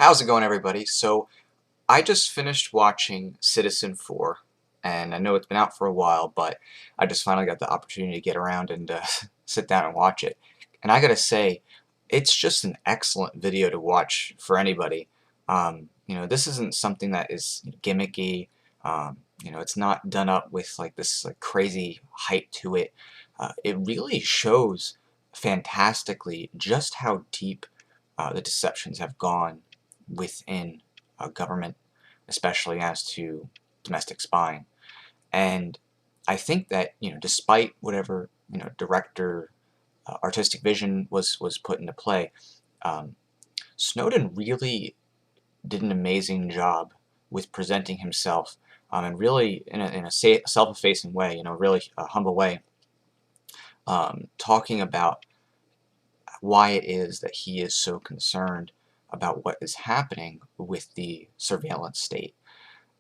How's it going, everybody? So, I just finished watching Citizenfour, and I know it's been out for a while, but I just finally got the opportunity to get around and sit down and watch it. And I gotta say, it's just an excellent video to watch for anybody. This isn't something that is gimmicky. It's not done up with like this like crazy hype to it. It really shows fantastically just how deep the deceptions have gone within government, especially as to domestic spying. And I think that despite whatever director artistic vision was put into play, um, Snowden really did an amazing job with presenting himself, and really in a self-effacing way, really a humble way, talking about why it is that he is so concerned about what is happening with the surveillance state.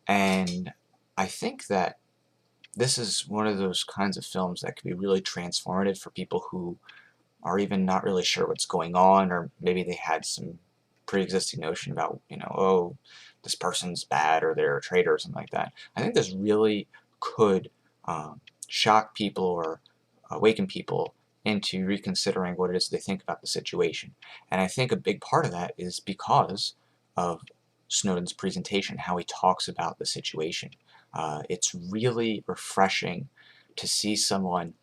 And I think that this is one of those kinds of films that can be really transformative for people who are even not really sure what's going on, or maybe they had some pre-existing notion about, oh, this person's bad or they're a traitor or something like that. I think this really could shock people or awaken people into reconsidering what it is they think about the situation. And I think a big part of that is because of Snowden's presentation, how he talks about the situation. It's really refreshing to see someone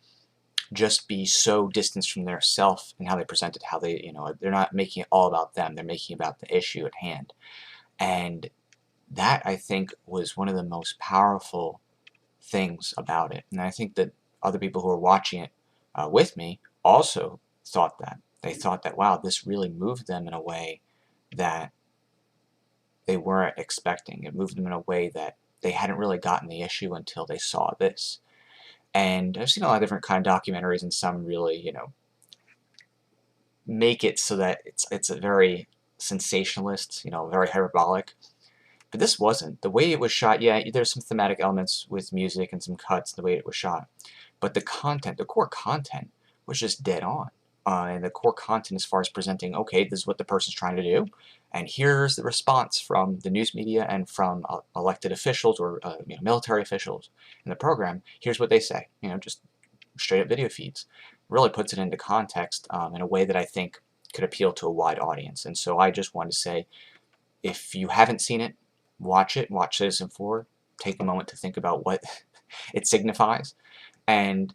just be so distanced from their self and how they present it, how they're not making it all about them, they're making it about the issue at hand. And that, I think, was one of the most powerful things about it. And I think that other people who were watching it with me also thought that. They thought that, wow, this really moved them in a way that they weren't expecting. It moved them in a way that they hadn't really gotten the issue until they saw this. And I've seen a lot of different kind of documentaries, and some really, make it so that it's a very sensationalist, very hyperbolic. But this wasn't. The way it was shot, yeah, there's some thematic elements with music and some cuts, the way it was shot. But the content, the core content, was just dead on. And the core content as far as presenting, okay, this is what the person's trying to do, and here's the response from the news media and from elected officials or military officials in the program. Here's what they say, just straight up video feeds. Really puts it into context in a way that I think could appeal to a wide audience. And so I just wanted to say, if you haven't seen it, watch it. Watch Citizenfour. Take a moment to think about what it signifies, and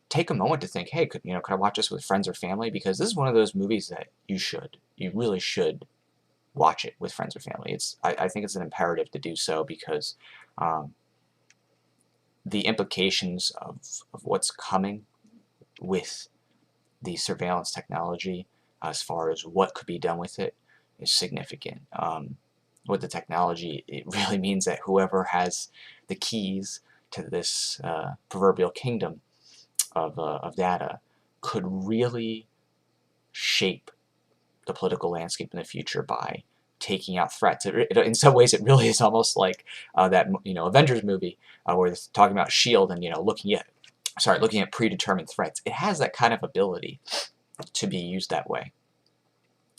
take a moment to think, hey, could I watch this with friends or family? Because this is one of those movies that you really should watch it with friends or family. I think it's an imperative to do so, because the implications of what's coming with the surveillance technology, as far as what could be done with it, is significant. With the technology, it really means that whoever has the keys to this proverbial kingdom of data could really shape the political landscape in the future by taking out threats. In some ways, it really is almost like that Avengers movie where it's talking about S.H.I.E.L.D. and looking at predetermined threats. It has that kind of ability to be used that way.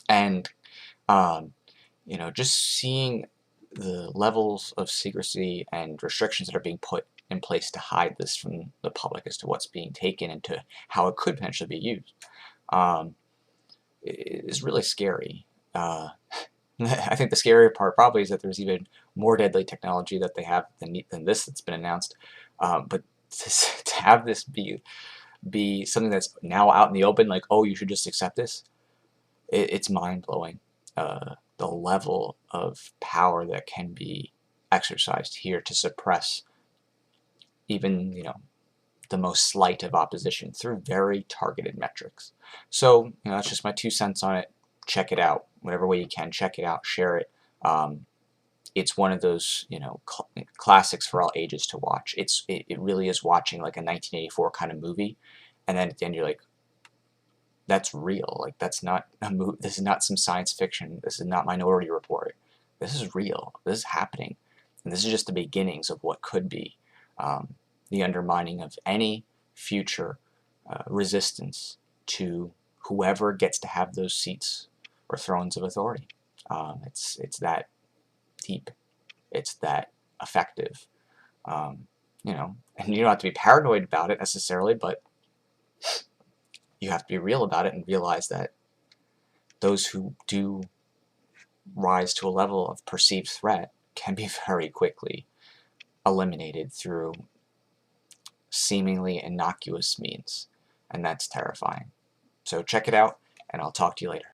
And just seeing the levels of secrecy and restrictions that are being put in place to hide this from the public as to what's being taken and to how it could potentially be used is really scary. I think the scarier part probably is that there's even more deadly technology that they have than this that's been announced. But to have this be something that's now out in the open, like, oh, you should just accept this, it's mind-blowing. The level of power that can be exercised here to suppress even the most slight of opposition through very targeted metrics. So that's just my 2 cents on it. Check it out, whatever way you can. Check it out, share it. It's one of those classics for all ages to watch. It really is watching like a 1984 kind of movie, and then at the end you're like, that's real. Like, that's not a movie. This is not some science fiction. This is not Minority Report. This is real. This is happening, and this is just the beginnings of what could be the undermining of any future resistance to whoever gets to have those seats or thrones of authority. It's that deep. It's that effective. You know, and you don't have to be paranoid about it necessarily, but you have to be real about it and realize that those who do rise to a level of perceived threat can be very quickly eliminated through seemingly innocuous means, and that's terrifying. So check it out, and I'll talk to you later.